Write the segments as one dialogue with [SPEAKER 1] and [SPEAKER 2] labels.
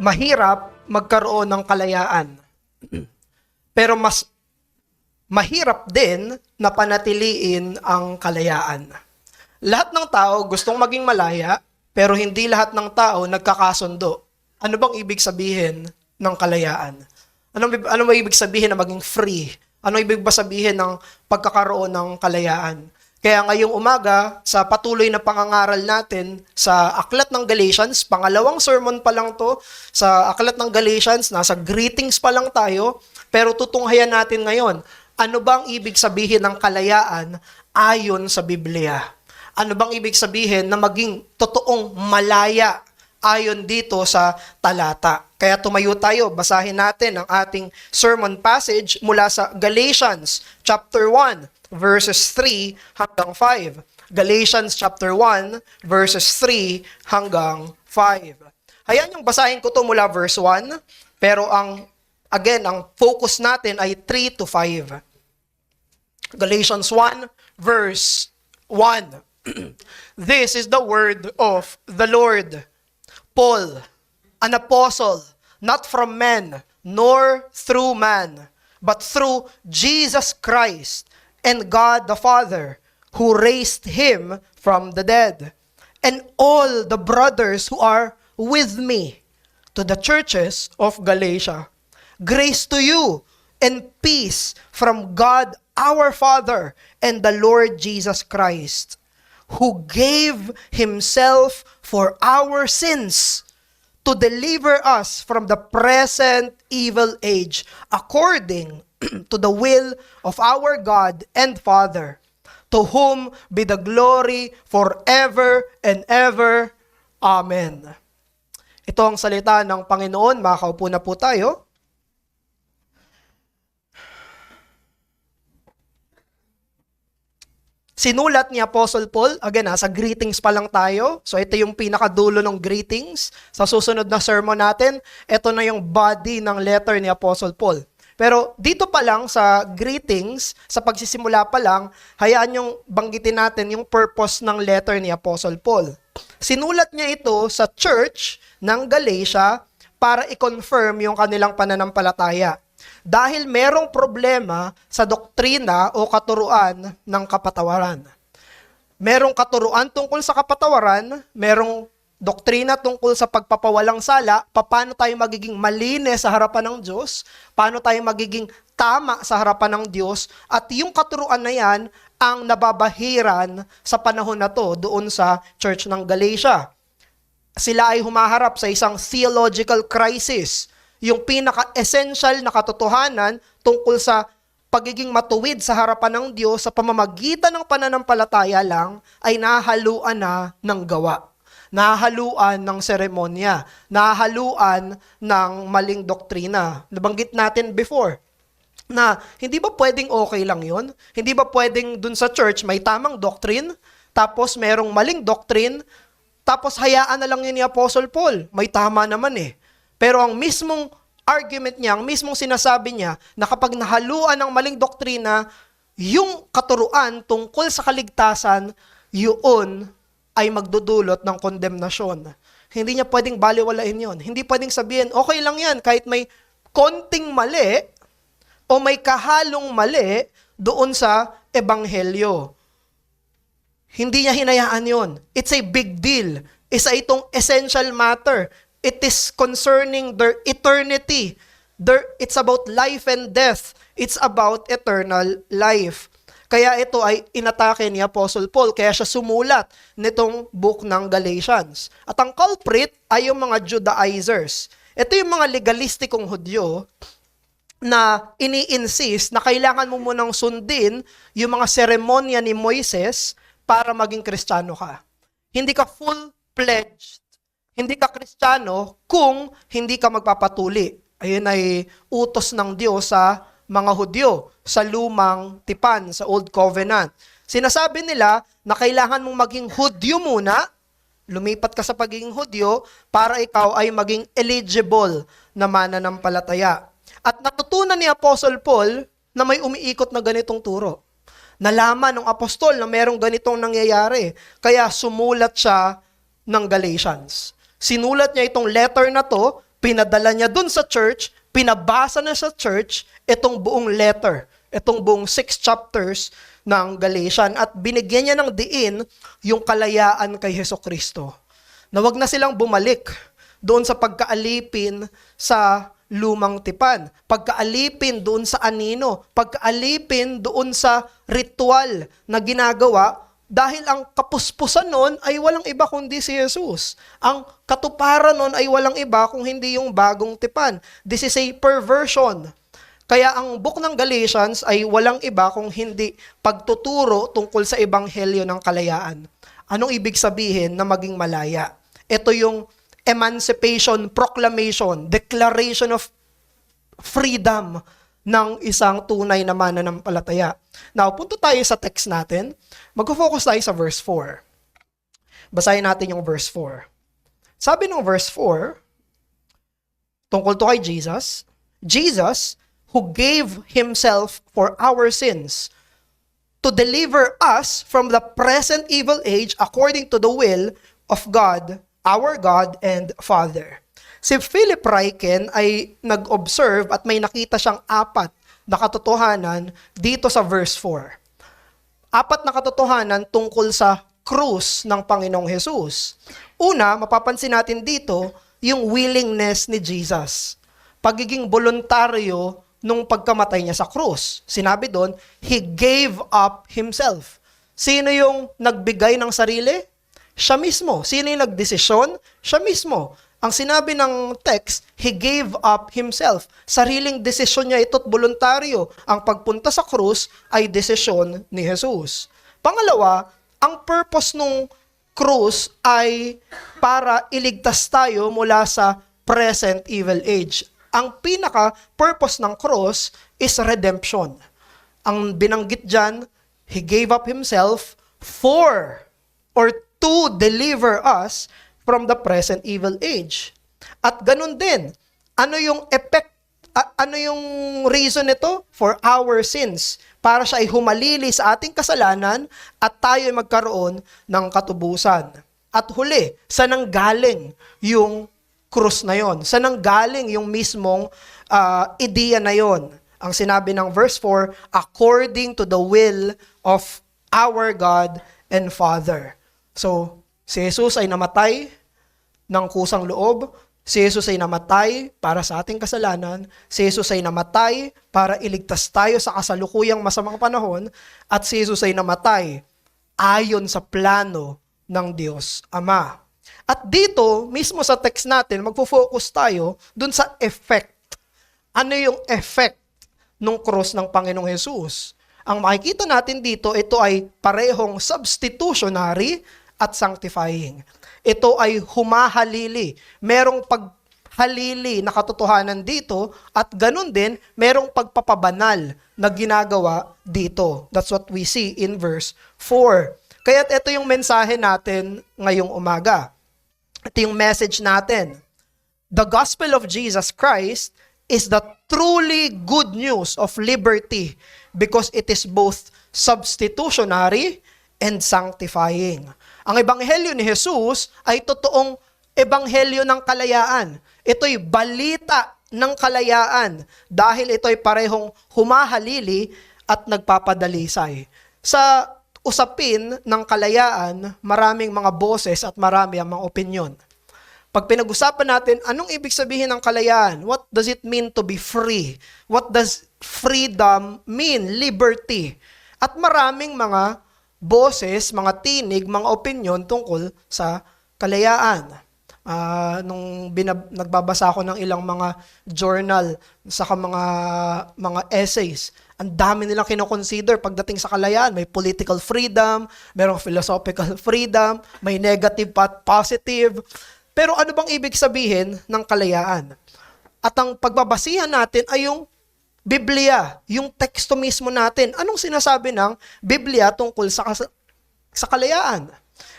[SPEAKER 1] mahirap magkaroon ng kalayaan. Pero mas mahirap din na panatiliin ang kalayaan. Lahat ng tao gustong maging malaya, pero hindi lahat ng tao nagkakasundo. Ano bang ibig sabihin ng kalayaan? Ano ba ibig sabihin na maging free? Ano ibig ba sabihin ng pagkakaroon ng kalayaan? Kaya ngayong umaga, sa patuloy na pangangaral natin sa Aklat ng Galatians, pangalawang sermon pa lang to, sa Aklat ng Galatians, nasa greetings pa lang tayo, pero tutunghayan natin ngayon, ano bang ibig sabihin ng kalayaan ayon sa Biblia? Ano bang ibig sabihin na maging totoong malaya ayon dito sa talata? Kaya tumayo tayo, basahin natin ang ating sermon passage mula sa Galatians chapter 1, verses 3 hanggang 5. Galatians chapter 1, verses 3 hanggang 5. Hayaan yung basahin ko to mula verse 1, pero ang focus natin ay 3 to 5. Galatians 1, verse 1. This is the word of the Lord. Paul, an apostle, not from men, nor through man, but through Jesus Christ, and God the Father, who raised him from the dead, and all the brothers who are with me, to the churches of Galatia. Grace to you and peace from God our Father and the Lord Jesus Christ, who gave himself for our sins to deliver us from the present evil age, according to the will of our God and Father, to whom be the glory forever and ever. Amen. Ito ang salita ng Panginoon. Makakaupo na po tayo. Sinulat ni Apostle Paul, sa greetings pa lang tayo. So ito yung pinakadulo ng greetings. Sa susunod na sermon natin, ito na yung body ng letter ni Apostle Paul. Pero dito pa lang sa greetings, sa pagsisimula pa lang, hayaan yung banggitin natin yung purpose ng letter ni Apostle Paul. Sinulat niya ito sa church ng Galatia para i-confirm yung kanilang pananampalataya. Dahil merong problema sa doktrina o katuruan ng kapatawaran. Merong katuruan tungkol sa kapatawaran, merong doktrina tungkol sa pagpapawalang sala, paano tayo magiging malinis sa harapan ng Diyos, paano tayo magiging tama sa harapan ng Diyos, at yung katuruan na yan ang nababahiran sa panahon na to doon sa church ng Galatia. Sila ay humaharap sa isang theological crisis, yung pinaka-essential na katotohanan tungkol sa pagiging matuwid sa harapan ng Diyos sa pamamagitan ng pananampalataya lang ay nahaluan na ng gawa. Nahaluan ng seremonya, nahaluan ng maling doktrina. Nabanggit natin before na hindi ba pwedeng okay lang yun? Hindi ba pwedeng dun sa church may tamang doctrine, tapos merong maling doctrine, tapos hayaan na lang yun ni Apostle Paul? May tama naman eh. Pero ang mismong argument niya, ang mismong sinasabi niya, na kapag nahaluan ng maling doktrina, yung katuruan tungkol sa kaligtasan, yun ay magdudulot ng kondemnasyon. Hindi niya pwedeng baliwalain yon. Hindi pwedeng sabihin, okay lang yan, kahit may konting mali o may kahalong mali doon sa ebanghelyo. Hindi niya hinayaan yon. It's a big deal. Isa itong essential matter. It is concerning their eternity. It's about life and death. It's about eternal life. Kaya ito ay inatake ni Apostle Paul, kaya siya sumulat nitong book ng Galatians. At ang culprit ay yung mga Judaizers. Ito yung mga legalistikong Hudyo na ini-insist na kailangan mo munang sundin yung mga seremonya ni Moises para maging Kristiyano ka. Hindi ka full-fledged, hindi ka Kristiyano kung hindi ka magpapatuli. Ayun ay utos ng Diyos sa mga Hudyo sa lumang tipan, sa Old Covenant. Sinasabi nila na kailangan mong maging Hudyo muna, lumipat ka sa pagiging Hudyo para ikaw ay maging eligible na mananampalataya. At natutunan ni Apostle Paul na may umiikot na ganitong turo. Nalaman ng apostol na merong ganitong nangyayari. Kaya sumulat siya ng Galatians. Sinulat niya itong letter na to pinadala niya dun sa church, pinabasa na sa church itong buong letter, itong buong 6 chapters ng Galatian, at binigyan niya ng diin yung kalayaan kay Hesukristo. Na wag na silang bumalik doon sa pagkaalipin sa lumang tipan, pagkaalipin doon sa anino, pagkaalipin doon sa ritual na ginagawa, dahil ang kapuspusan nun ay walang iba kundi si Jesus. Ang katuparan nun ay walang iba kung hindi yung bagong tipan. This is a perversion. Kaya ang book ng Galatians ay walang iba kung hindi pagtuturo tungkol sa ebanghelyo ng kalayaan. Anong ibig sabihin na maging malaya? Ito yung Emancipation Proclamation, Declaration of Freedom ng isang tunay na mananampalataya. Now, punto tayo sa text natin. Mag-focus tayo sa verse 4. Basahin natin yung verse 4. Sabi ng verse 4, tungkol to kay Jesus, Jesus, who gave himself for our sins, to deliver us from the present evil age according to the will of God, our God and Father. Si Philip Ryken ay nag-observe at may nakita siyang 4 na katotohanan dito sa verse 4. 4 na katotohanan tungkol sa krus ng Panginoong Jesus. Una, mapapansin natin dito yung willingness ni Jesus. Pagiging voluntaryo nung pagkamatay niya sa krus. Sinabi doon, He gave up Himself. Sino yung nagbigay ng sarili? Siya mismo. Sino yung nagdesisyon? Siya mismo. Ang sinabi ng text, He gave up Himself. Sariling desisyon niya ito't voluntaryo. Ang pagpunta sa krus ay desisyon ni Jesus. Pangalawa, ang purpose nung krus ay para iligtas tayo mula sa present evil age. Ang pinaka-purpose ng cross is redemption. Ang binanggit dyan, He gave up Himself for or to deliver us from the present evil age. At ganun din, ano yung effect, ano yung reason nito? For our sins. Para siya ay humalili sa ating kasalanan at tayo ay magkaroon ng katubusan. At huli, saan nanggaling yung krus na yon? Saan nanggaling yung mismong ideya na yon? Ang sinabi ng verse 4, according to the will of our God and Father. So, si Jesus ay namatay ng kusang loob. Si Jesus ay namatay para sa ating kasalanan. Si Jesus ay namatay para iligtas tayo sa kasalukuyang masamang panahon. At si Jesus ay namatay ayon sa plano ng Diyos Ama. At dito, mismo sa text natin, magfo-focus tayo dun sa effect. Ano yung effect ng cross ng Panginoong Jesus? Ang makikita natin dito, ito ay parehong substitutionary at sanctifying. Ito ay humahalili. Merong paghalili na katotohanan dito at ganun din, merong pagpapabanal na ginagawa dito. That's what we see in verse 4. Kaya ito yung mensahe natin ngayong umaga. Ito yung message natin. The gospel of Jesus Christ is the truly good news of liberty because it is both substitutionary and sanctifying. Ang ebanghelyo ni Jesus ay totoong ebanghelyo ng kalayaan. Ito'y balita ng kalayaan dahil ito'y parehong humahalili at nagpapadalisay. Sa usapin ng kalayaan, maraming mga boses at marami ang mga opinyon. Pag pinag-usapan natin, anong ibig sabihin ng kalayaan? What does it mean to be free? What does freedom mean? Liberty. At maraming mga boses, mga tinig, mga opinyon tungkol sa kalayaan. Nagbabasa ako ng ilang mga journal, saka mga essays, ang dami nilang kinoconsider pagdating sa kalayaan. May political freedom, merong philosophical freedom, may negative at positive. Pero ano bang ibig sabihin ng kalayaan? At ang pagbabasihan natin ay yung Biblia, yung teksto mismo natin. Anong sinasabi ng Biblia tungkol sa kalayaan?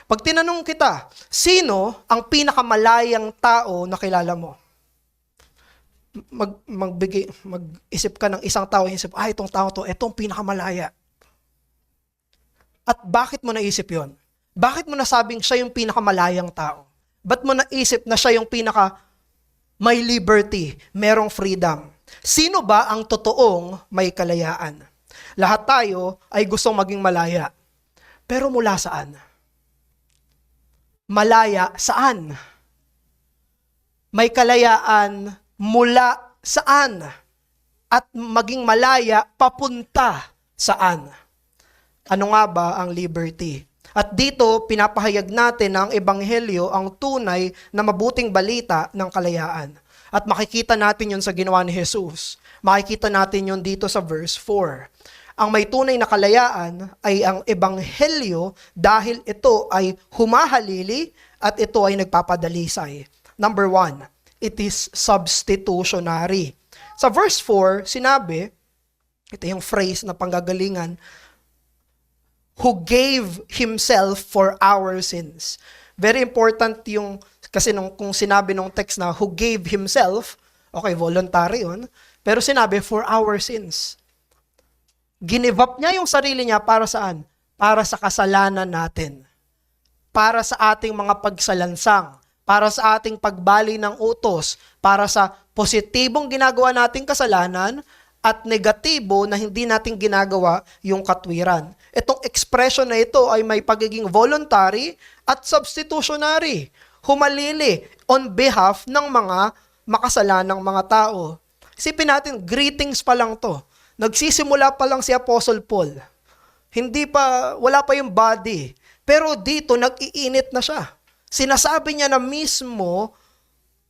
[SPEAKER 1] Pag tinanong kita, sino ang pinakamalayang tao na kilala mo? Mag-isip ka ng isang tao, isip, itong tao to, itong pinakamalaya. At bakit mo naisip yon? Bakit mo nasabing siya yung pinakamalayang tao? Ba't mo naisip na siya yung may liberty, merong freedom. Sino ba ang totoong may kalayaan? Lahat tayo ay gustong maging malaya. Pero mula saan? Malaya saan? May kalayaan mula saan? At maging malaya papunta saan? Ano nga ba ang liberty? At dito, pinapahayag natin na ang ebanghelyo ang tunay na mabuting balita ng kalayaan. At makikita natin yun sa ginawa ni Jesus. Makikita natin yun dito sa verse 4. Ang may tunay na kalayaan ay ang ebanghelyo dahil ito ay humahalili at ito ay nagpapadalisay. Number 1, it is substitutionary. Sa verse 4, sinabi, ito yung phrase na panggagalingan, who gave himself for our sins. Very important yung, kasi kung sinabi nung text na who gave himself, okay, voluntary yun, pero sinabi for our sins. Give up niya yung sarili niya para saan? Para sa kasalanan natin. Para sa ating mga pagsalansang. Para sa ating pagbali ng utos. Para sa positibong ginagawa nating kasalanan at negatibo na hindi natin ginagawa yung katwiran. Itong expression na ito ay may pagiging voluntary at substitutionary. Humalili on behalf ng mga makasalanang mga tao. Isipin natin, greetings pa lang to. Nagsisimula pa lang si Apostle Paul. Wala pa yung body. Pero dito, nag-iinit na siya. Sinasabi niya na mismo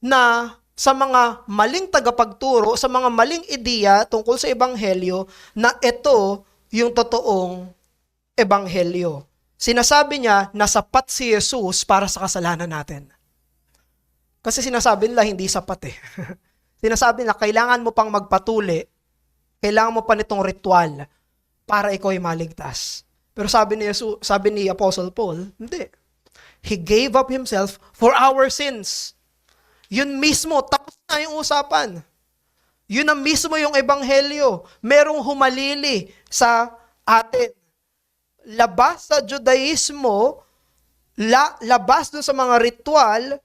[SPEAKER 1] na sa mga maling tagapagturo, sa mga maling ideya tungkol sa ebanghelyo, na ito yung totoong ebanghelyo. Sinasabi niya na sapat si Jesus para sa kasalanan natin. Kasi sinasabi nila hindi sapat eh. Sinasabi nila kailangan mo pang magpatuli, kailangan mo pa nitong ritual para ikaw ay maligtas. Pero sabi ni Apostle Paul, hindi. He gave up himself for our sins. Yun mismo, tapos na yung usapan. Yun na mismo yung ebanghelyo. Merong humalili sa atin. Labas sa Judaismo, labas dun sa mga ritual,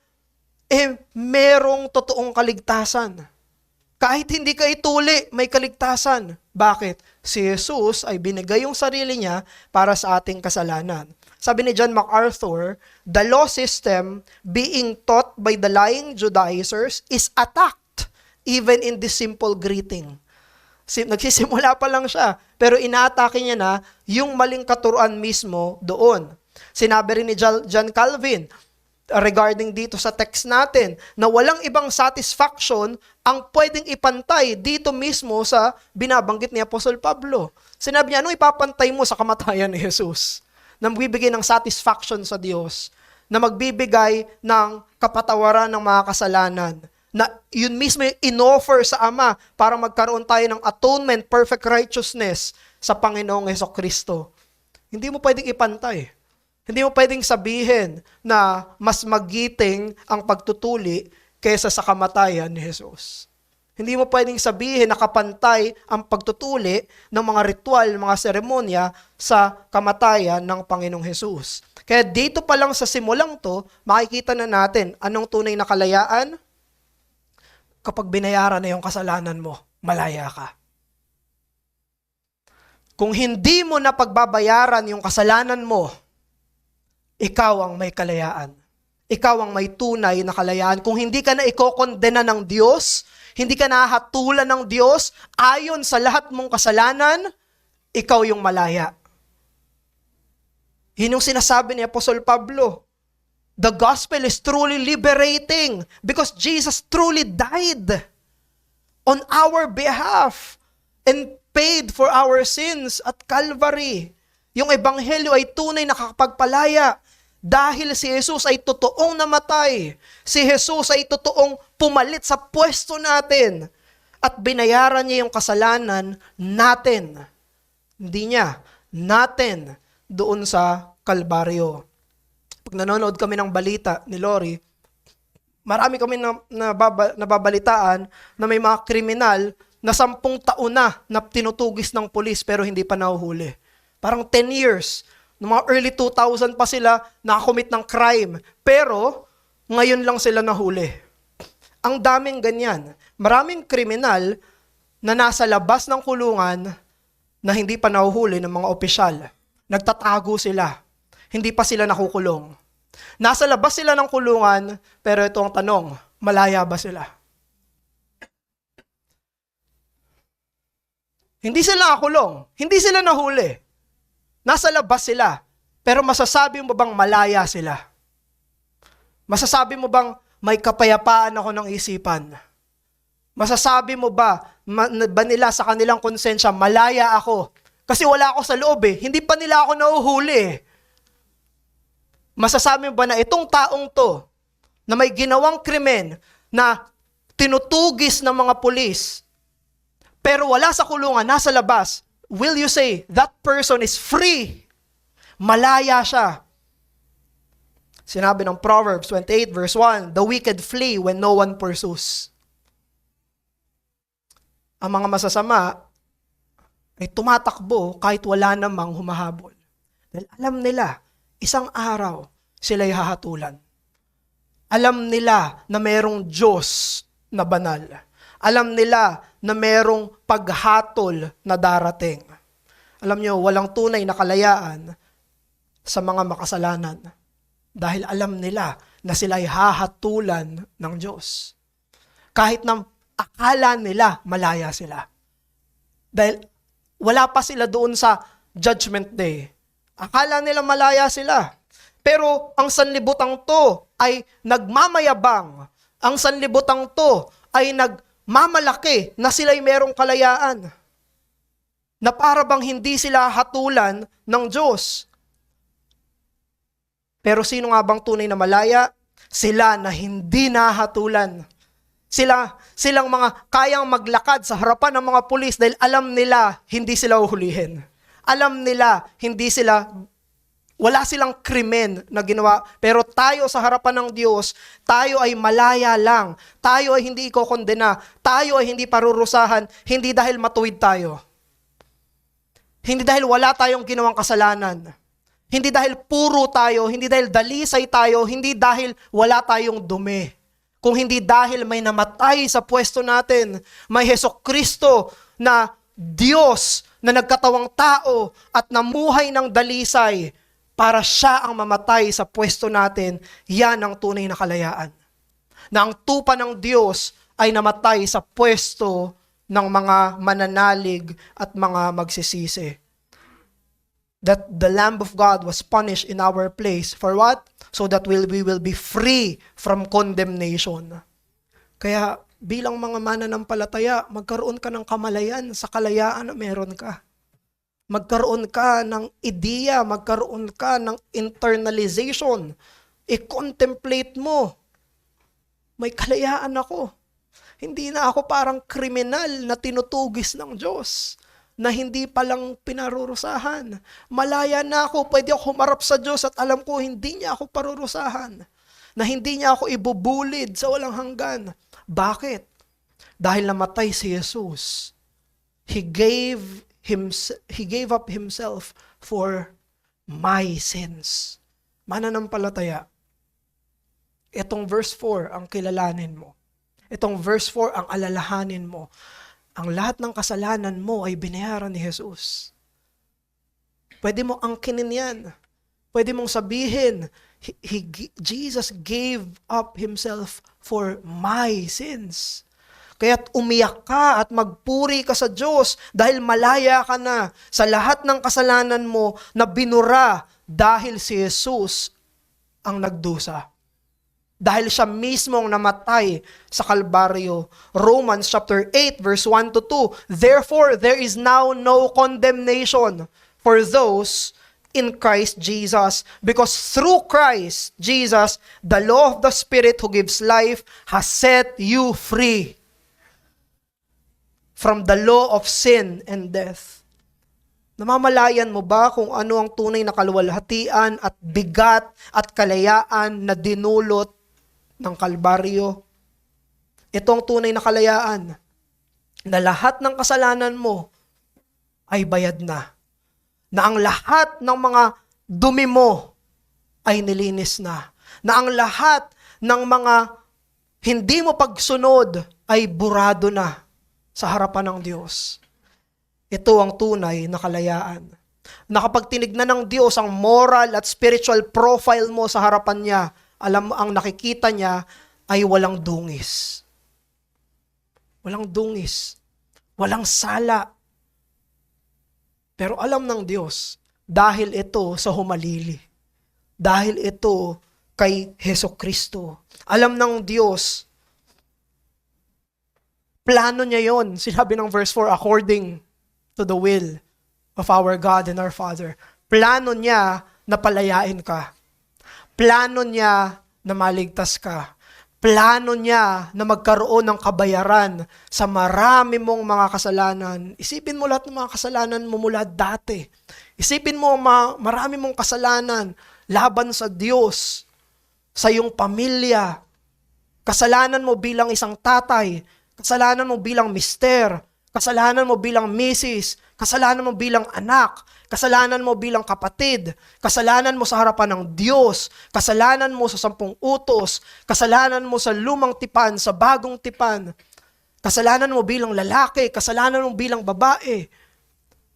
[SPEAKER 1] merong totoong kaligtasan. Kahit hindi ka ituli, may kaligtasan. Bakit? Si Jesus ay binigay yung sarili niya para sa ating kasalanan. Sabi ni John MacArthur, the law system being taught by the lying Judaizers is attacked even in this simple greeting. Nagsisimula pa lang siya, pero inaatake niya na yung maling katuruan mismo doon. Sinabi rin ni John Calvin, regarding dito sa text natin, na walang ibang satisfaction ang pwedeng ipantay dito mismo sa binabanggit ni Apostol Pablo. Sinabi niya, anong ipapantay mo sa kamatayan ni Jesus? Na magbibigay ng satisfaction sa Diyos, na magbibigay ng kapatawaran ng mga kasalanan, na yun mismo yung in-offer sa Ama para magkaroon tayo ng atonement, perfect righteousness sa Panginoong Hesukristo. Hindi mo pwedeng ipantay. Hindi mo pwedeng sabihin na mas magiting ang pagtutuli kaysa sa kamatayan ni Jesus. Hindi mo pwedeng sabihin na kapantay ang pagtutuli ng mga ritual, mga seremonya sa kamatayan ng Panginoong Jesus. Kaya dito pa lang sa simulang to, makikita na natin anong tunay na kalayaan. Kapag binayaran na yung kasalanan mo, malaya ka. Kung hindi mo na pagbabayaran yung kasalanan mo, ikaw ang may kalayaan. Ikaw ang may tunay na kalayaan. Kung hindi ka na ikokondena ng Diyos, hindi ka nahatulan ng Diyos, ayon sa lahat mong kasalanan, ikaw yung malaya. Yun yung sinasabi ni Apostol Pablo. The gospel is truly liberating because Jesus truly died on our behalf and paid for our sins at Calvary. Yung ebanghelyo ay tunay na nakakapagpalaya dahil si Jesus ay totoong namatay. Si Jesus ay totoong pumalit sa pwesto natin at binayaran niya yung kasalanan natin. Hindi niya, natin doon sa Kalbaryo. Pag nanonood kami ng balita ni Lori, marami kami nababalitaan na may mga kriminal na 10 taon na tinutugis ng pulis pero hindi pa nahuhuli. Parang 10 years. Noong mga early 2000 pa sila nakakommit ng crime. Pero, ngayon lang sila nahuli. Ang daming ganyan. Maraming kriminal na nasa labas ng kulungan na hindi pa nahuhuli ng mga opisyal. Nagtatago sila. Hindi pa sila nakukulong. Nasa labas sila ng kulungan, pero ito ang tanong, malaya ba sila? Hindi sila nakulong. Hindi sila nahuli. Nasa labas sila. Pero masasabi mo bang malaya sila? Masasabi mo bang may kapayapaan ako ng isipan? Masasabi mo ba nila sa kanilang konsensya, malaya ako? Kasi wala ako sa loob eh. Hindi pa nila ako nahuhuli eh. Masasabi mo ba na itong taong to, na may ginawang krimen, na tinutugis ng mga pulis, pero wala sa kulungan, nasa labas, will you say, that person is free? Malaya siya. Sinabi ng Proverbs 28 verse 1, the wicked flee when no one pursues. Ang mga masasama ay tumatakbo kahit wala namang humahabol. Dahil alam nila, isang araw sila'y hahatulan. Alam nila na mayroong Diyos na banal. Alam nila na mayroong paghatol na darating. Alam nyo, walang tunay na kalayaan sa mga makasalanan. Dahil alam nila na sila'y hahatulan ng Diyos. Kahit na akala nila malaya sila. Dahil wala pa sila doon sa judgment day. Akala nila malaya sila. Pero ang sanlibutan to ay nagmamayabang. Ang sanlibutan to ay nagmamalaki na sila'y merong kalayaan. Na para bang hindi sila hatulan ng Diyos. Pero sino nga bang tunay na malaya? Sila na hindi nahatulan. Silang mga kayang maglakad sa harapan ng mga pulis dahil alam nila hindi sila uhulihin. Alam nila wala silang krimen na ginawa. Pero tayo sa harapan ng Diyos, tayo ay malaya lang. Tayo ay hindi ikokondena. Tayo ay hindi parurusahan. Hindi dahil matuwid tayo. Hindi dahil wala tayong ginawang kasalanan. Hindi dahil puro tayo, hindi dahil dalisay tayo, hindi dahil wala tayong dumi. Kung hindi dahil may namatay sa pwesto natin, may Hesukristo na Diyos na nagkatawang tao at namuhay ng dalisay para siya ang mamatay sa pwesto natin, yan ang tunay na kalayaan. Na ang tupa ng Diyos ay namatay sa pwesto ng mga mananalig at mga magsisisi. That the Lamb of God was punished in our place. For what? So that we will be free from condemnation. Kaya bilang mga mananampalataya, magkaroon ka ng kamalayan sa kalayaan na meron ka. Magkaroon ka ng ideya, magkaroon ka ng internalization. I-contemplate mo. May kalayaan ako. Hindi na ako parang kriminal na tinutugis ng Diyos. Na hindi palang pinarurusahan. Malaya na ako, pwede ako humarap sa Diyos at alam ko hindi niya ako parurusahan. Na hindi niya ako ibubulid sa walang hanggan. Bakit? Dahil namatay si Jesus. He gave up himself for my sins. Mananampalataya. Itong verse 4 ang kilalanin mo. Itong verse 4 ang alalahanin mo. Ang lahat ng kasalanan mo ay binayaran ni Jesus. Pwede mo angkinin yan. Pwede mong sabihin, Jesus gave up himself for my sins. Kaya't umiyak ka at magpuri ka sa Diyos dahil malaya ka na sa lahat ng kasalanan mo na binura dahil si Jesus ang nagdusa. Dahil siya mismong namatay sa Kalbaryo. Romans chapter 8 verse 1 to 2. Therefore, there is now no condemnation for those in Christ Jesus. Because through Christ Jesus, the law of the Spirit who gives life has set you free from the law of sin and death. Namamalayan mo ba kung ano ang tunay na kaluwalhatian at bigat at kalayaan na dinulot ng Kalbaryo? Ito ang tunay na kalayaan na lahat ng kasalanan mo ay bayad na. Na ang lahat ng mga dumi mo ay nilinis na. Na ang lahat ng mga hindi mo pagsunod ay burado na sa harapan ng Diyos. Ito ang tunay na kalayaan. Na kapag tinignan ng Diyos ang moral at spiritual profile mo sa harapan niya, alam mo, ang nakikita niya ay walang dungis. Walang dungis. Walang sala. Pero alam ng Diyos, dahil ito sa humalili. Dahil ito kay Hesukristo. Alam ng Diyos, plano niya yon. Sinabi ng verse 4, according to the will of our God and our Father. Plano niya na palayain ka. Plano niya na maligtas ka. Plano niya na magkaroon ng kabayaran sa marami mong mga kasalanan. Isipin mo lahat ng mga kasalanan mo mula dati. Isipin mo marami mong kasalanan laban sa Diyos, sa iyong pamilya. Kasalanan mo bilang isang tatay. Kasalanan mo bilang mister. Kasalanan mo bilang misis. Kasalanan mo bilang anak. Kasalanan mo bilang kapatid. Kasalanan mo sa harapan ng Diyos. Kasalanan mo sa 10 utos. Kasalanan mo sa lumang tipan, sa bagong tipan. Kasalanan mo bilang lalaki. Kasalanan mo bilang babae.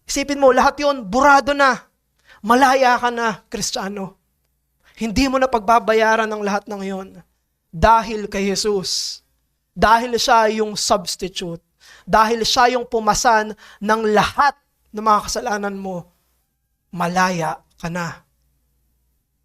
[SPEAKER 1] Isipin mo, lahat yon burado na. Malaya ka na, Kristiyano. Hindi mo na pagbabayaran ng lahat ng yon. Dahil kay Jesus. Dahil siya yung substitute. Dahil siya yung pumasan ng lahat ng mga kasalanan mo. Malaya ka na.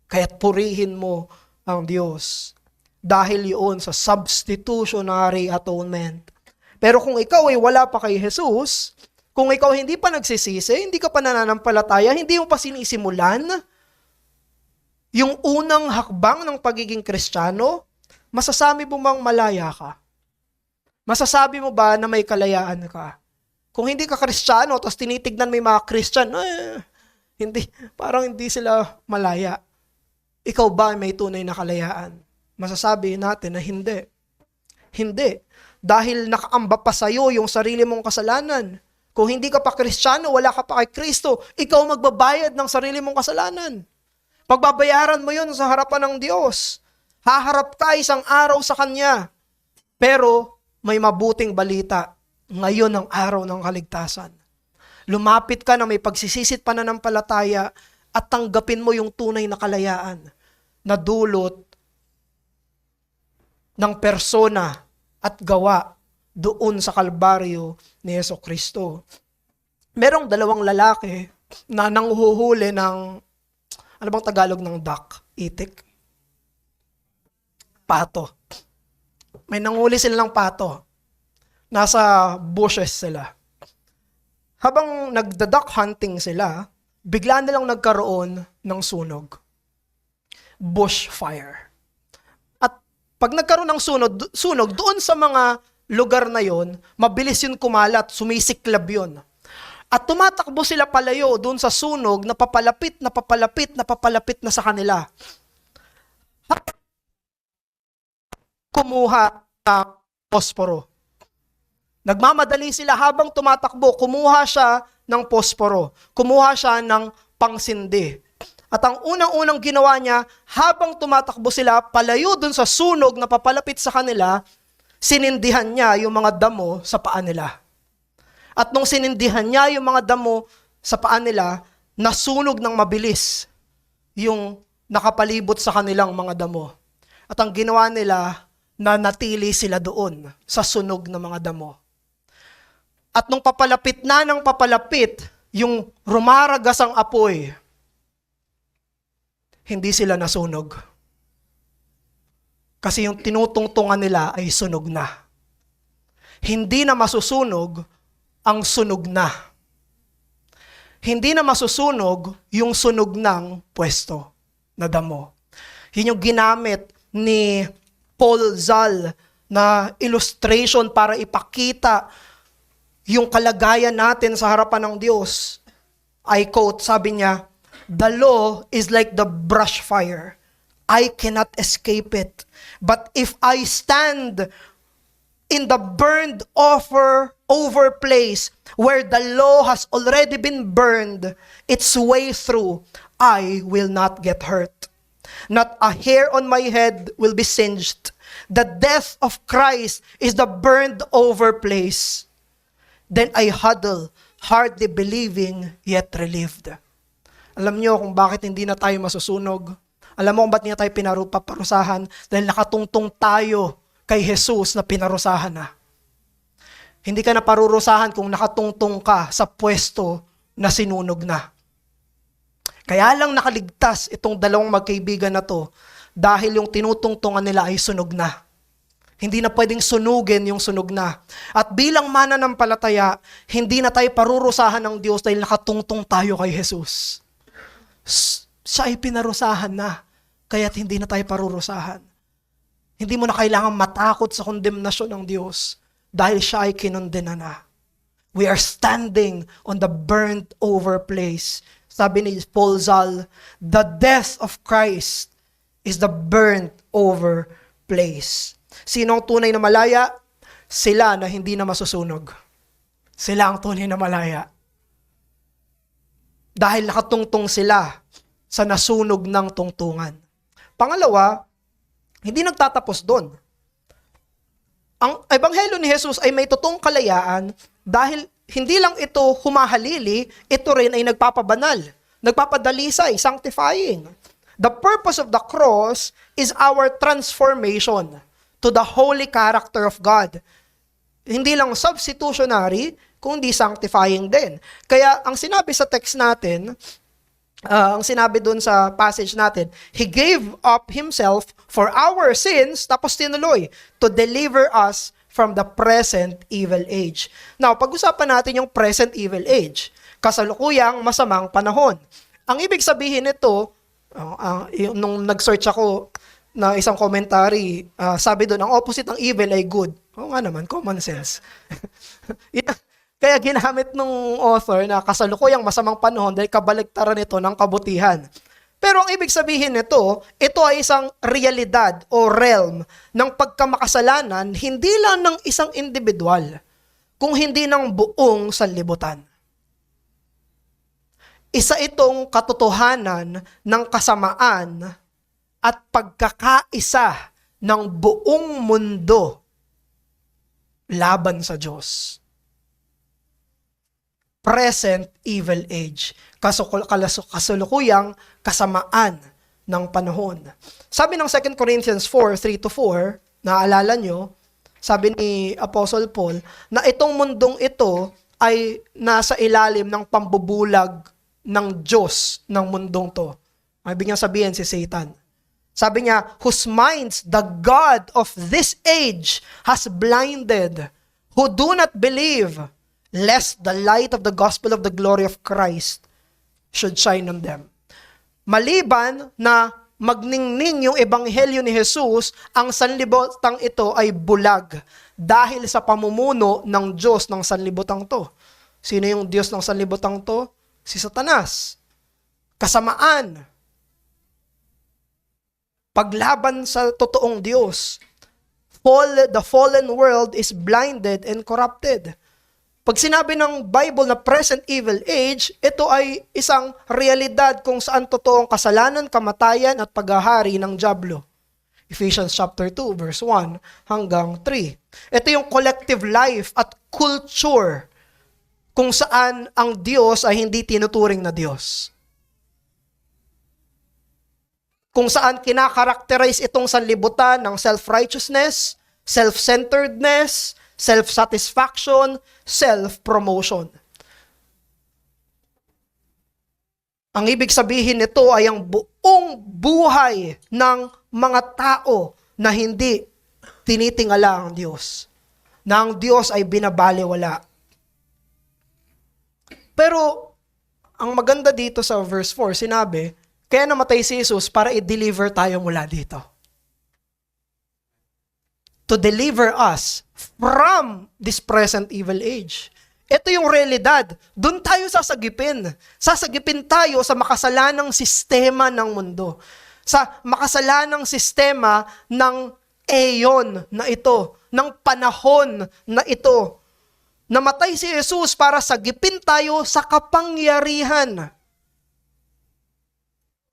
[SPEAKER 1] Kaya't purihin mo ang Diyos. Dahil yun sa substitutionary atonement. Pero kung ikaw ay wala pa kay Jesus, kung ikaw hindi pa nagsisisi, hindi ka pa nananampalataya, hindi mo pa sinisimulan, yung unang hakbang ng pagiging Kristiyano, masasabi mo bang malaya ka? Masasabi mo ba na may kalayaan ka? Kung hindi ka Kristiyano, tapos tinitignan mo yung mga Christian, parang hindi sila malaya. Ikaw ba may tunay na kalayaan? Masasabi natin na hindi. Hindi. Dahil nakaamba pa sa'yo yung sarili mong kasalanan. Kung hindi ka pa Kristiyano, wala ka pa kay Kristo, ikaw magbabayad ng sarili mong kasalanan. Pagbabayaran mo yun sa harapan ng Diyos. Haharap ka isang araw sa Kanya. Pero may mabuting balita. Ngayon ang araw ng kaligtasan. Lumapit ka na may pagsisisit pananampalataya at tanggapin mo yung tunay na kalayaan na dulot ng persona at gawa doon sa Kalbaryo ni Hesukristo. Merong 2 lalaki na nanghuhuli ng, ano bang Tagalog ng duck? Itik? Pato. May nanghuli sila ng pato. Nasa bushes sila. Habang nagda-duck hunting sila, bigla nilang nagkaroon ng sunog. Bushfire. At pag nagkaroon ng sunog, doon sa mga lugar na yon, mabilis yun kumalat, sumisiklab yun. At tumatakbo sila palayo doon sa sunog na papalapit na sa kanila. Kumuha ng posporo. Nagmamadali sila habang tumatakbo, kumuha siya ng posporo. Kumuha siya ng pangsindi. At ang unang-unang ginawa niya, habang tumatakbo sila palayo dun sa sunog na papalapit sa kanila, sinindihan niya yung mga damo sa paa nila. At nung sinindihan niya yung mga damo sa paa nila, nasunog ng mabilis yung nakapalibot sa kanilang mga damo. At ang ginawa nila, natili sila doon sa sunog ng mga damo. At nung papalapit na ng papalapit, yung rumaragas ang apoy, hindi sila nasunog. Kasi yung tinutungtungan nila ay sunog na. Hindi na masusunog ang sunog na. Hindi na masusunog yung sunog ng pwesto na damo. Yun yung ginamit ni Paul Zal na illustration para ipakita yung kalagayan natin sa harapan ng Diyos. I quote, sabi niya, "The law is like the brush fire. I cannot escape it. But if I stand in the burned over place where the law has already been burned its way through, I will not get hurt. Not a hair on my head will be singed. The death of Christ is the burned over place. Then I huddle, hardly believing, yet relieved. Alam niyo kung bakit hindi na tayo masusunog? Alam mo kung ba't niya tayo parusahan? Dahil nakatungtong tayo kay Jesus na pinarusahan na. Hindi ka na parurusahan kung nakatungtong ka sa pwesto na sinunog na. Kaya lang nakaligtas itong dalawang magkaibigan na to dahil yung tinutungtungan nila ay sunog na. Hindi na pwedeng sunugin yung sunog na. At bilang mananampalataya, hindi na tayo parurusahan ng Diyos dahil nakatungtong tayo kay Jesus. Siya ay pinarusahan na, kaya't hindi na tayo parurusahan. Hindi mo na kailangan matakot sa kondemnasyon ng Diyos dahil siya ay kinondena na. We are standing on the burnt over place. Sabi ni Paul Zal, the death of Christ is the burnt over place. Sino ang tunay na malaya? Sila na hindi na masusunog. Sila ang tunay na malaya. Dahil nakatungtong sila sa nasunog ng tungtungan. Pangalawa, hindi nagtatapos doon. Ang ebanghelyo ni Jesus ay may totoong kalayaan dahil hindi lang ito humahalili, ito rin ay nagpapabanal, nagpapadalisay, sanctifying. The purpose of the cross is our transformation to the holy character of God. Hindi lang substitutionary, kundi sanctifying din. Kaya ang sinabi sa text natin, ang sinabi dun sa passage natin, He gave up Himself for our sins, tapos tinuloy, to deliver us from the present evil age. Now, pag-usapan natin yung present evil age, kasalukuyang masamang panahon. Ang ibig sabihin nito, nung nag-search ako na isang commentary, sabi doon, ang opposite ng evil ay good. Oo nga naman, common sense. Kaya ginamit ng author na kasalukuyang masamang panahon dahil kabaligtaran nito ng kabutihan. Pero ang ibig sabihin nito, ito ay isang realidad o realm ng pagkamakasalanan hindi lang ng isang individual, kung hindi ng buong sanlibutan. Isa itong katotohanan ng kasamaan at pagkakaisa ng buong mundo laban sa Diyos. Present evil age. Kasalukuyang kasamaan ng panahon. Sabi ng 2 Corinthians 4:3-4, naaalala nyo, sabi ni Apostle Paul, na itong mundong ito ay nasa ilalim ng pambubulag ng Diyos ng mundong to. Ibig niyang sabihin si Satan. Sabi niya, whose minds the God of this age has blinded, who do not believe, lest the light of the gospel of the glory of Christ should shine on them. Maliban na magningning yung ebanghelyo ni Jesus, ang sanlibutan ito ay bulag dahil sa pamumuno ng Diyos ng sanlibutan to. Sino yung Diyos ng sanlibutan to? Si Satanas. Kasamaan. Paglaban sa totoong Diyos. The fallen world is blinded and corrupted. Pag sinabi ng Bible na present evil age, ito ay isang realidad kung saan totoong kasalanan, kamatayan at paghahari ng dyablo. Ephesians chapter 2 verse 1 hanggang 3. Ito yung collective life at culture kung saan ang Diyos ay hindi tinuturing na Diyos. Kung saan kinakarakterize itong sanlibutan ng self-righteousness, self-centeredness, self-satisfaction, self-promotion. Ang ibig sabihin nito ay ang buong buhay ng mga tao na hindi tinitingala ang Diyos. Na ang Diyos ay binabaliwala. Pero, ang maganda dito sa verse 4, sinabi, kaya namatay si Jesus para i-deliver tayo mula dito. To deliver us from this present evil age. Ito yung realidad. Doon tayo sasagipin. Sasagipin tayo sa makasalanang sistema ng mundo. Sa makasalanang sistema ng eon na ito, ng panahon na ito. Namatay si Jesus para sagipin tayo sa kapangyarihan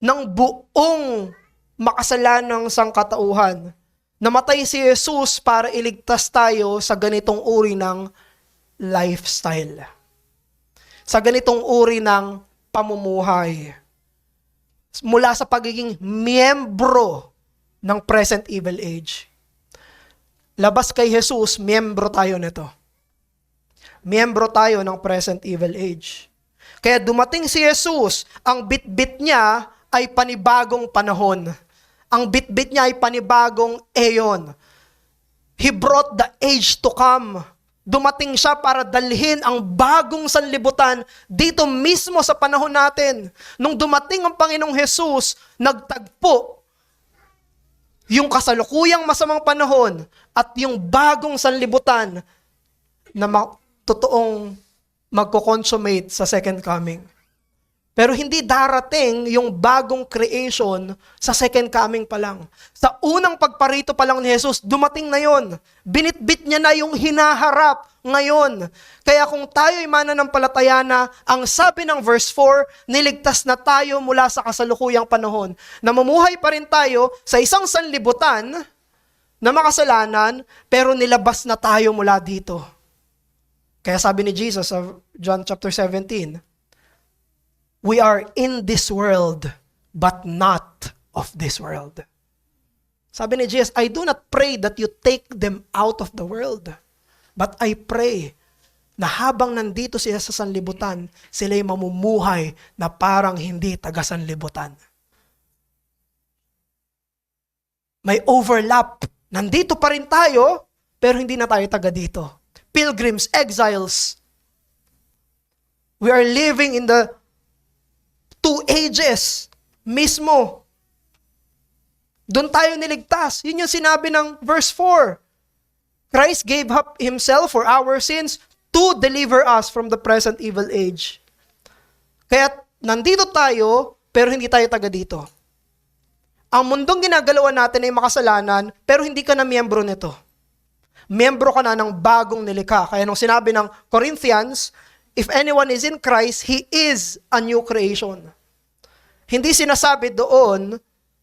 [SPEAKER 1] ng buong makasalanang sangkatauhan. Namatay si Jesus para iligtas tayo sa ganitong uri ng lifestyle. Sa ganitong uri ng pamumuhay. Mula sa pagiging miyembro ng present evil age. Labas kay Jesus, miyembro tayo nito. Miyembro tayo ng present evil age. Kaya dumating si Jesus, ang bitbit niya ay panibagong panahon. Ang bitbit niya ay panibagong eon. He brought the age to come. Dumating siya para dalhin ang bagong sanlibutan dito mismo sa panahon natin. Nung dumating ang Panginoong Jesus, nagtagpo yung kasalukuyang masamang panahon at yung bagong sanlibutan na totoong magko-consummate sa second coming. Pero hindi darating yung bagong creation sa second coming pa lang. Sa unang pagparito pa lang ni Jesus, dumating na yon. Binitbit niya na yung hinaharap ngayon. Kaya kung tayo'y mananampalataya na, ang sabi ng verse 4, niligtas na tayo mula sa kasalukuyang panahon. Namumuhay pa rin tayo sa isang sanlibutan na makasalanan, pero nilabas na tayo mula dito. Kaya sabi ni Jesus sa John chapter 17, we are in this world, but not of this world. Sabi ni Jesus, I do not pray that you take them out of the world, but I pray na habang nandito sila sa sanlibutan, sila'y mamumuhay na parang hindi taga-sanlibutan. May overlap. Nandito pa rin tayo, pero hindi na tayo taga dito. Pilgrims, exiles. We are living in the two ages mismo. Doon tayo niligtas. Yun yung sinabi ng verse 4. Christ gave up himself for our sins to deliver us from the present evil age. Kaya nandito tayo, pero hindi tayo taga dito. Ang mundong ginagalawan natin ay makasalanan, pero hindi ka na miyembro nito. Miyembro ka na ng bagong nilikha. Kaya nung sinabi ng Corinthians, if anyone is in Christ, he is a new creation. Hindi sinasabi doon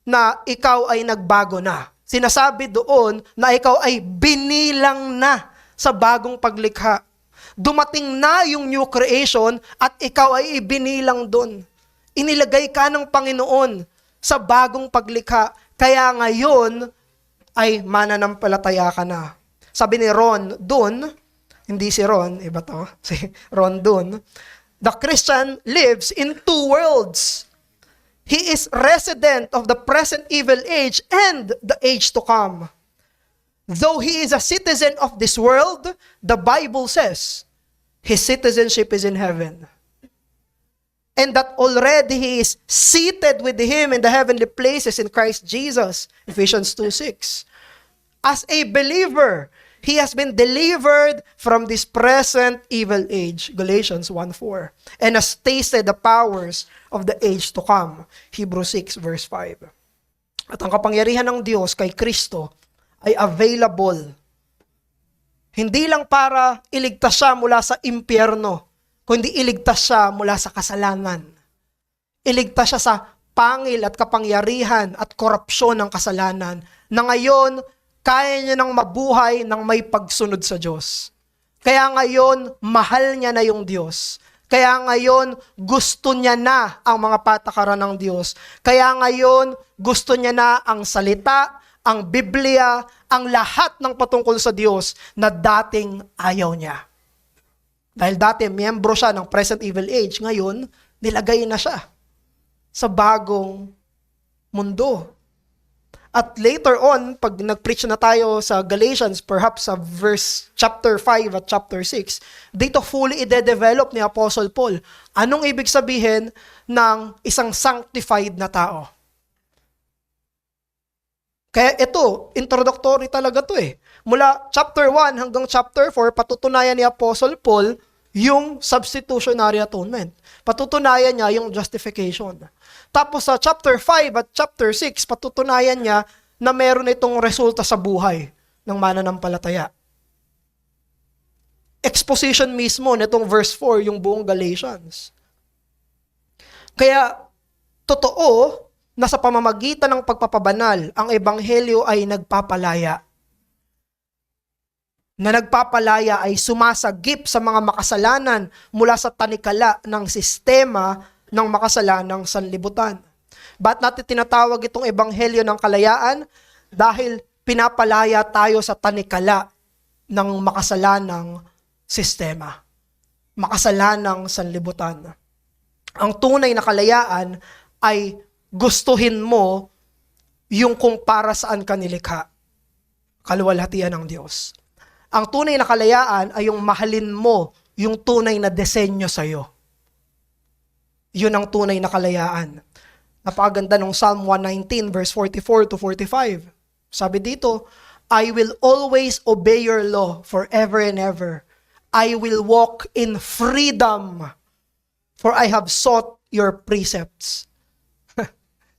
[SPEAKER 1] na ikaw ay nagbago na. Sinasabi doon na ikaw ay binilang na sa bagong paglikha. Dumating na yung new creation at ikaw ay ibinilang doon. Inilagay ka ng Panginoon sa bagong paglikha. Kaya ngayon ay mananampalataya ka na. Sabi ni Ron doon, hindi si Ron, iba to, si Ron doon, the Christian lives in two worlds. He is resident of the present evil age and the age to come. Though he is a citizen of this world, the Bible says, his citizenship is in heaven. And that already he is seated with him in the heavenly places in Christ Jesus. Ephesians 2:6. As a believer, he has been delivered from this present evil age. Galatians 1:4. And has tasted the powers of the age to come. Hebrews 6 verse 5. At ang kapangyarihan ng Diyos kay Kristo ay available. Hindi lang para iligtas siya mula sa impyerno, kundi iligtas siya mula sa kasalanan. Iligtas siya sa pangil at kapangyarihan at korupsyon ng kasalanan na ngayon kaya niya nang mabuhay ng may pagsunod sa Diyos. Kaya ngayon, mahal niya na yung Diyos. Kaya ngayon, gusto niya na ang mga patakaran ng Diyos. Kaya ngayon, gusto niya na ang salita, ang Biblia, ang lahat ng patungkol sa Diyos na dating ayaw niya. Dahil dati, miyembro siya ng present evil age. Ngayon, nilagay na siya sa bagong mundo. At later on, pag nag-preach na tayo sa Galatians, perhaps sa chapter 5 at chapter 6, dito fully ide-develop ni Apostle Paul. Anong ibig sabihin ng isang sanctified na tao? Kaya ito, introductory talaga to eh. Mula chapter 1 hanggang chapter 4, patutunayan ni Apostle Paul yung substitutionary atonement. Patutunayan niya yung justification. Tapos sa chapter 5 at chapter 6, patutunayan niya na meron itong resulta sa buhay ng mananampalataya. Exposition mismo nitong verse 4, yung buong Galatians. Kaya, totoo na sa pamamagitan ng pagpapabanal, ang ebanghelyo ay nagpapalaya. Na nagpapalaya ay sumasagip sa mga makasalanan mula sa tanikala ng sistema ng makasalanang sanlibutan. Ba't natin tinatawag itong ebanghelyo ng kalayaan? Dahil pinapalaya tayo sa tanikala ng makasalanang sistema. Makasalanang sanlibutan. Ang tunay na kalayaan ay gustuhin mo yung kung para saan ka nilikha. Kaluwalhatian ng Diyos. Ang tunay na kalayaan ay yung mahalin mo yung tunay na disenyo sa'yo. Yun ang tunay na kalayaan. Napakaganda ng Psalm 119 verse 44 to 45. Sabi dito, I will always obey your law forever and ever. I will walk in freedom, for I have sought your precepts.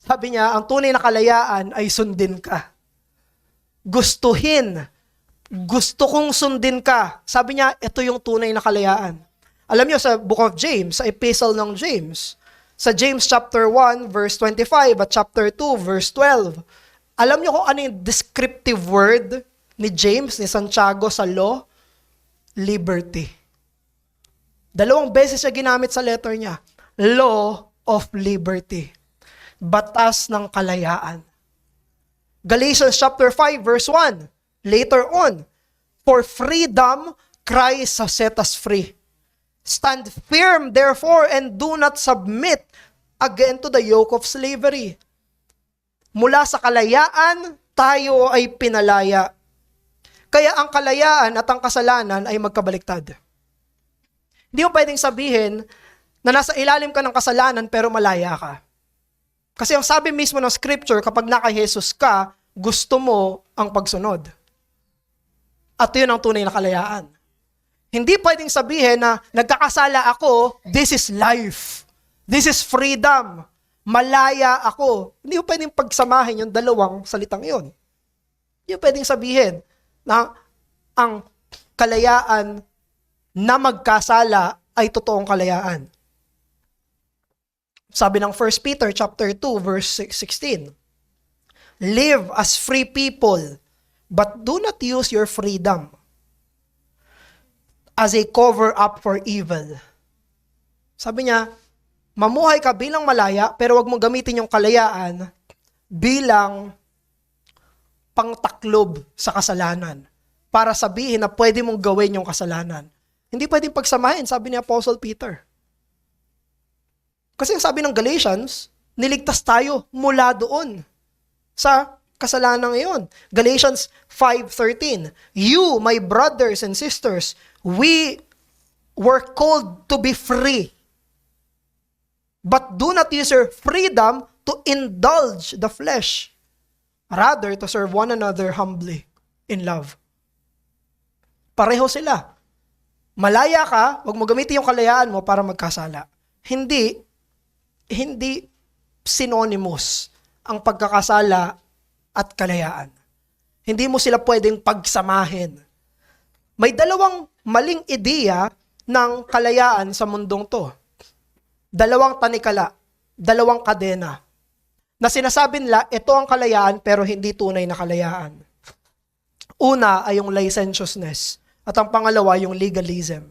[SPEAKER 1] Sabi niya, ang tunay na kalayaan ay sundin ka. Gusto kong sundin ka. Sabi niya, ito yung tunay na kalayaan. Alam niyo sa Book of James, sa Epistle ng James, sa James chapter 1 verse 25 at chapter 2 verse 12, alam niyo kung ano yung descriptive word ni James, ni Santiago sa law? Liberty. 2 beses siya ginamit sa letter niya. Law of liberty. Batas ng kalayaan. Galatians chapter 5 verse 1. Later on, for freedom Christ has set us free. Stand firm therefore and do not submit again to the yoke of slavery. Mula sa kalayaan, tayo ay pinalaya. Kaya ang kalayaan at ang kasalanan ay magkabaliktad. Hindi mo pwedeng sabihin na nasa ilalim ka ng kasalanan pero malaya ka. Kasi ang sabi mismo ng scripture, kapag naka-Jesus ka, gusto mo ang pagsunod. At yun ang tunay na kalayaan. Hindi pwedeng sabihin na nagkakasala ako, this is life. This is freedom. Malaya ako. Hindi mo pwedeng pagsamahin yung dalawang salitang yun. Hindi mo pwedeng sabihin na ang kalayaan na magkasala ay totoong kalayaan. Sabi ng 1 Peter chapter 2 verse 16, live as free people, but do not use your freedom as a cover-up for evil. Sabi niya, mamuhay ka bilang malaya, pero wag mo gamitin yung kalayaan bilang pangtaklob sa kasalanan para sabihin na pwede mong gawin yung kasalanan. Hindi pwedeng pagsamahin, sabi ni Apostle Peter. Kasi ang sabi ng Galatians, niligtas tayo mula doon sa kasalanan ngayon. Galatians 5:13, you, my brothers and sisters, we were called to be free. But do not use your freedom to indulge the flesh. Rather, to serve one another humbly in love. Pareho sila. Malaya ka, wag mo gamitin yung kalayaan mo para magkasala. Hindi synonymous ang pagkakasala at kalayaan. Hindi mo sila pwedeng pagsamahin. May dalawang maling ideya ng kalayaan sa mundong to. Dalawang tanikala, dalawang kadena, na sinasabi nila, ito ang kalayaan pero hindi tunay na kalayaan. Una ay yung licentiousness at ang pangalawa yung legalism.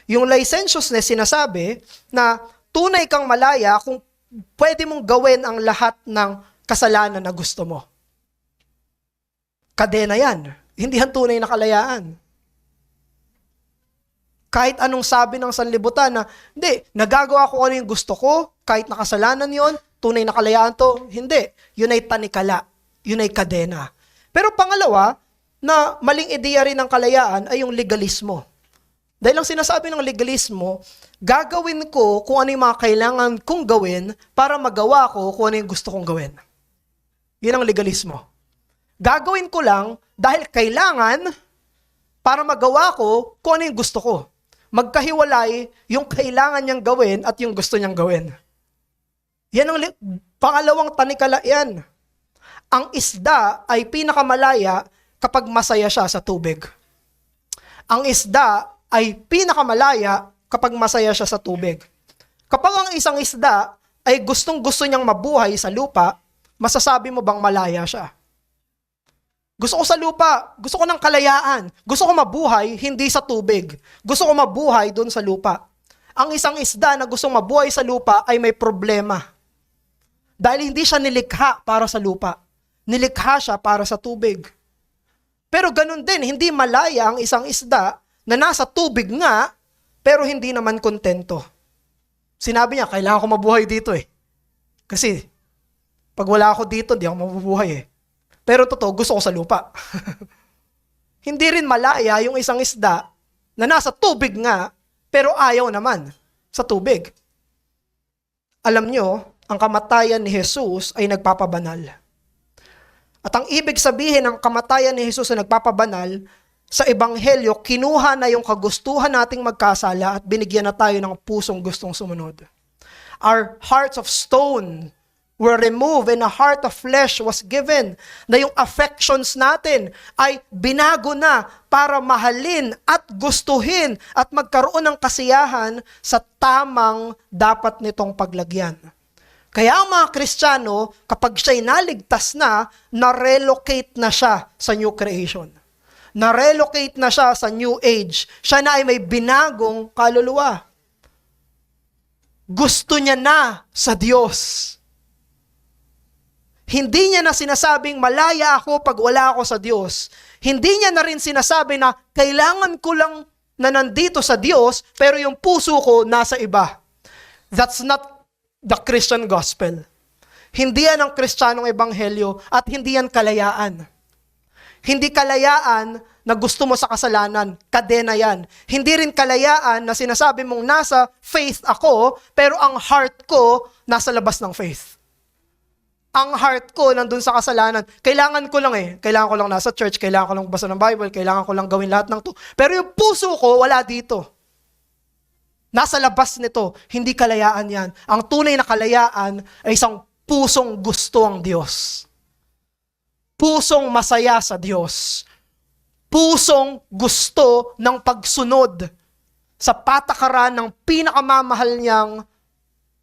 [SPEAKER 1] Yung licentiousness sinasabi na tunay kang malaya kung pwede mong gawin ang lahat ng kasalanan na gusto mo. Kadena yan. Hindi yan tunay na kalayaan. Kahit anong sabi ng sanlibutan na, hindi, nagagawa ko ano yung gusto ko, kahit nakasalanan yon, tunay na kalayaan to. Hindi. Yun ay tanikala. Yun ay kadena. Pero pangalawa, na maling ideya rin ng kalayaan ay yung legalismo. Dahil ang sinasabi ng legalismo, gagawin ko kung ano yung mga kailangan kong gawin para magawa ko kung ano yung gusto kong gawin. Yun ang legalismo. Gagawin ko lang dahil kailangan para magawa ko kung ano yung gusto ko. Magkahiwalay yung kailangan niyang gawin at yung gusto niyang gawin. Yan ang pangalawang tanikala yan. Ang isda ay pinakamalaya kapag masaya siya sa tubig. Ang isda ay pinakamalaya kapag masaya siya sa tubig. Kapag ang isang isda ay gustong-gusto niyang mabuhay sa lupa, masasabi mo bang malaya siya? Gusto ko sa lupa, gusto ko ng kalayaan, gusto ko mabuhay hindi sa tubig, gusto ko mabuhay doon sa lupa. Ang isang isda na gustong mabuhay sa lupa ay may problema. Dahil hindi siya nilikha para sa lupa, nilikha siya para sa tubig. Pero ganun din, hindi malaya ang isang isda na nasa tubig nga, pero hindi naman kontento. Sinabi niya, kailangan ko mabuhay dito eh. Kasi, pag wala ako dito, hindi ako mabubuhay eh. Pero totoo, gusto ko sa lupa. Hindi rin malaya yung isang isda na nasa tubig nga, pero ayaw naman sa tubig. Alam nyo, ang kamatayan ni Jesus ay nagpapabanal. At ang ibig sabihin ng kamatayan ni Jesus na nagpapabanal, sa Ebanghelyo, kinuha na yung kagustuhan nating magkasala at binigyan na tayo ng pusong gustong sumunod. Our hearts of stone were removed and a heart of flesh was given. Na yung affections natin ay binago na para mahalin at gustuhin at magkaroon ng kasiyahan sa tamang dapat nitong paglagyan. Kaya ang mga Kristiyano, kapag siya'y naligtas na-relocate na siya sa new creation. Na-relocate na siya sa new age. Siya na ay may binagong kaluluwa. Gusto niya na sa Diyos. Hindi niya na sinasabing malaya ako pag wala ako sa Diyos. Hindi niya na rin sinasabi na kailangan ko lang na nandito sa Diyos pero yung puso ko nasa iba. That's not the Christian gospel. Hindi yan ang Kristiyanong ebanghelyo at hindi yan kalayaan. Hindi kalayaan na gusto mo sa kasalanan, kadena yan. Hindi rin kalayaan na sinasabi mong nasa faith ako pero ang heart ko nasa labas ng faith. Ang heart ko nandun sa kasalanan. Kailangan ko lang nasa church, kailangan ko lang basa ng Bible, kailangan ko lang gawin lahat ng to. Pero yung puso ko, wala dito. Nasa labas nito, hindi kalayaan yan. Ang tunay na kalayaan ay isang pusong gusto ang Diyos. Pusong masaya sa Diyos. Pusong gusto ng pagsunod sa patakaran ng pinakamamahal niyang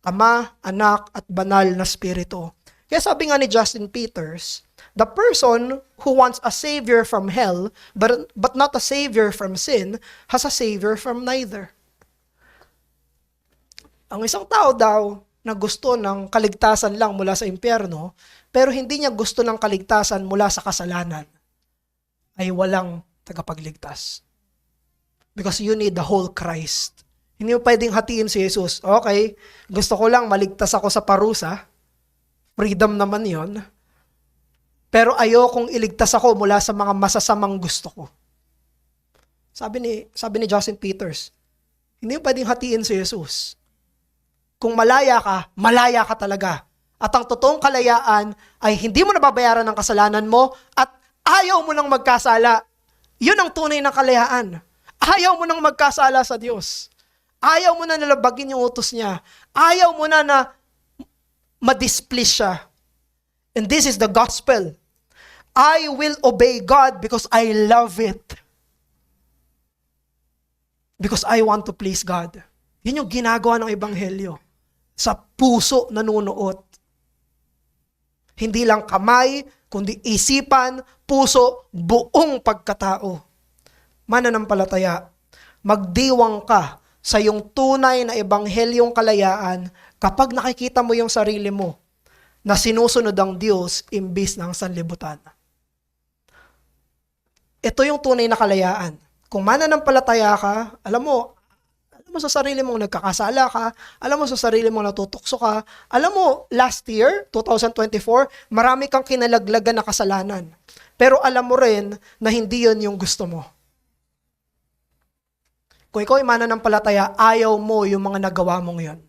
[SPEAKER 1] Ama, Anak, at banal na Espiritu. Kaya sabi nga ni Justin Peters, the person who wants a savior from hell, but not a savior from sin, has a savior from neither. Ang isang tao daw na gusto ng kaligtasan lang mula sa impyerno, pero hindi niya gusto ng kaligtasan mula sa kasalanan, ay walang tagapagligtas. Because you need the whole Christ. Hindi mo pwedeng hatiin si Jesus. Okay, gusto ko lang maligtas ako sa parusa, freedom naman yon. Pero ayokong iligtas ako mula sa mga masasamang gusto ko. Sabi ni Justin Peters, hindi mo pwedeng hatiin si Jesus. Kung malaya ka talaga. At ang totoong kalayaan ay hindi mo nababayaran ng kasalanan mo at ayaw mo nang magkasala. Yun ang tunay na kalayaan. Ayaw mo nang magkasala sa Diyos. Ayaw mo na nalabagin yung utos niya. Ayaw mo na ma-displease siya. And this is the gospel. I will obey God because I love it. Because I want to please God. Yun yung ginagawa ng ebanghelyo. Sa puso nanunuot. Hindi lang kamay, kundi isipan, puso, buong pagkatao. Mananampalataya, magdiwang ka sa iyong tunay na ebanghelyong kalayaan kapag nakikita mo yung sarili mo na sinusunod ang Diyos imbis ng sanlibutan. Ito yung tunay na kalayaan. Kung mananampalataya ka, alam mo sa sarili mong nagkakasala ka, alam mo sa sarili mong natutokso ka, alam mo last year, 2024, marami kang kinalaglagan na kasalanan. Pero alam mo rin na hindi yon yung gusto mo. Kung ikaw ay mananampalataya, ayaw mo yung mga nagawa mong yon.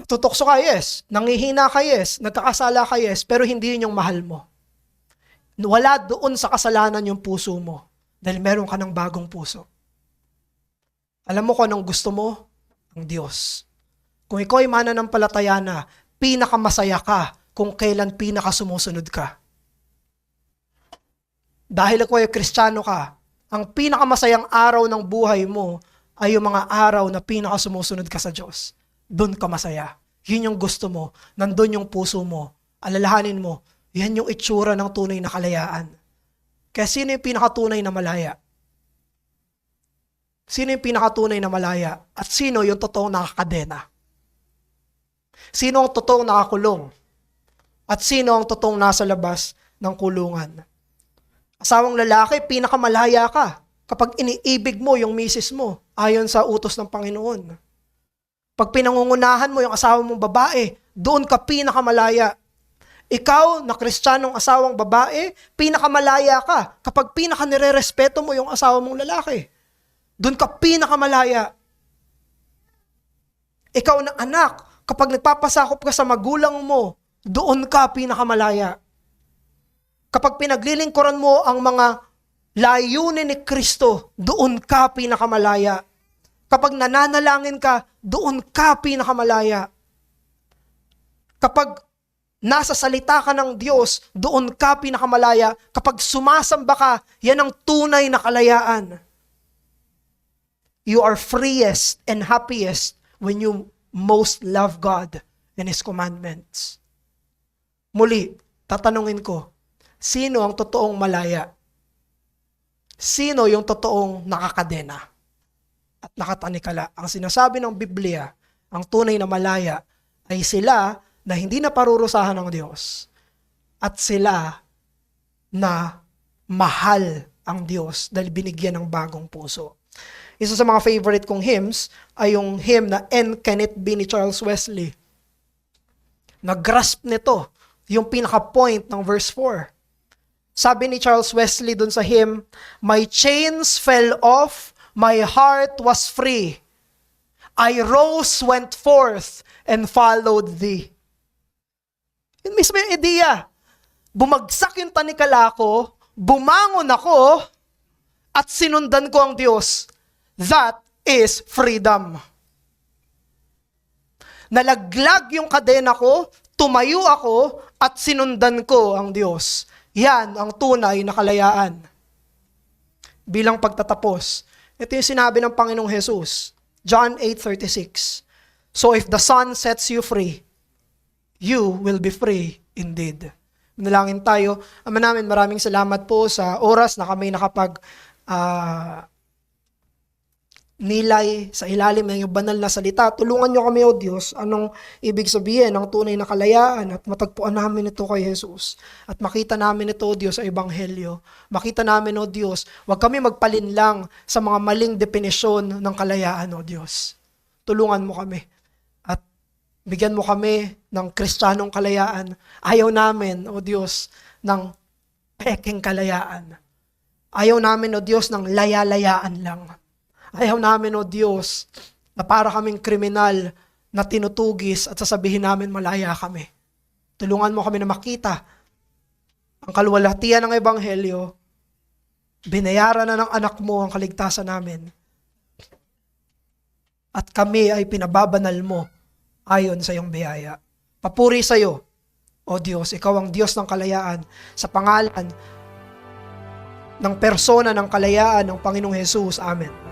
[SPEAKER 1] Natutokso ka, yes. Nangihina ka, yes. Nagkakasala ka, yes. Pero hindi yun yung mahal mo. Wala doon sa kasalanan yung puso mo. Dahil meron ka ng bagong puso. Alam mo kung anong gusto mo? Ang Diyos. Kung ikaw ay mananampalataya na, pinakamasaya ka kung kailan pinakasumusunod ka. Dahil ikaw ay Kristiyano ka, ang pinakamasayang araw ng buhay mo ay yung mga araw na pinakasumusunod ka sa Diyos. doon ka masaya. Yun yung gusto mo. Nandun yung puso mo. Alalahanin mo, yan yung itsura ng tunay na kalayaan. Kaya sino yung pinakatunay na malaya? Sino yung pinakatunay na malaya? At sino yung totoong nakakadena? Sino ang totoong nakakulong? At sino ang totoong nasa labas ng kulungan? Asawang lalaki, pinakamalaya ka kapag iniibig mo yung misis mo ayon sa utos ng Panginoon. Pag pinangungunahan mo yung asawa mong babae, doon ka pinakamalaya. Ikaw, na Kristiyanong asawang babae, pinakamalaya ka kapag nire-respeto mo yung asawa mong lalaki. Doon ka pinakamalaya. Ikaw na anak, kapag nagpapasakop ka sa magulang mo, doon ka pinakamalaya. Kapag pinaglilingkuran mo ang mga layunin ni Kristo, doon ka pinakamalaya. Kapag nananalangin ka, doon ka pinakamalaya. Kapag nasa salita ka ng Diyos, doon ka pinakamalaya. Kapag sumasamba ka, yan ang tunay na kalayaan. You are freest and happiest when you most love God and His commandments. Muli, tatanungin ko, sino ang totoong malaya? Sino yung totoong nakakadena at nakatanikala? Ang sinasabi ng Biblia, ang tunay na malaya ay sila na hindi na parurusahan ng Diyos at sila na mahal ang Diyos dahil binigyan ng bagong puso. Isa sa mga favorite kong hymns ay yung hymn na And Can It Be ni Charles Wesley. Nag-grasp nito yung pinaka-point ng verse 4. Sabi ni Charles Wesley dun sa hymn, My chains fell off, my heart was free. I rose, went forth, and followed thee. Yun mismo yung ideya. Bumagsak yung tanikala ko, bumangon ako, at sinundan ko ang Diyos. That is freedom. Nalaglag yung kadena ko, tumayo ako, at sinundan ko ang Diyos. Yan ang tunay na kalayaan. Bilang pagtatapos, ito yung sinabi ng Panginoong Jesus, John 8:36. So if the Son sets you free, you will be free indeed. Manalangin tayo. Ama namin, maraming salamat po sa oras na kami nakapag nilay sa ilalim ng iyong banal na salita. Tulungan niyo kami, O Diyos, anong ibig sabihin ng tunay na kalayaan at matagpuan namin ito kay Jesus. At makita namin ito, O Diyos, sa Ebanghelyo. Makita namin, O Diyos, huwag kami magpalinlang sa mga maling definisyon ng kalayaan, O Diyos. Tulungan mo kami. At bigyan mo kami ng Kristiyanong kalayaan. Ayaw namin, O Diyos, ng peking kalayaan. Ayaw namin, O Diyos, ng laya-layaan lang. Ayaw namin, O Diyos, na para kaming kriminal na tinutugis at sasabihin namin malaya kami. Tulungan mo kami na makita ang kaluwalhatian ng Ebanghelyo. Binayaran na ng anak mo ang kaligtasan namin. At kami ay pinababanal mo ayon sa iyong biyaya. Papuri sa iyo, O Diyos, ikaw ang Diyos ng kalayaan sa pangalan ng persona ng kalayaan ng Panginoong Jesus. Amen.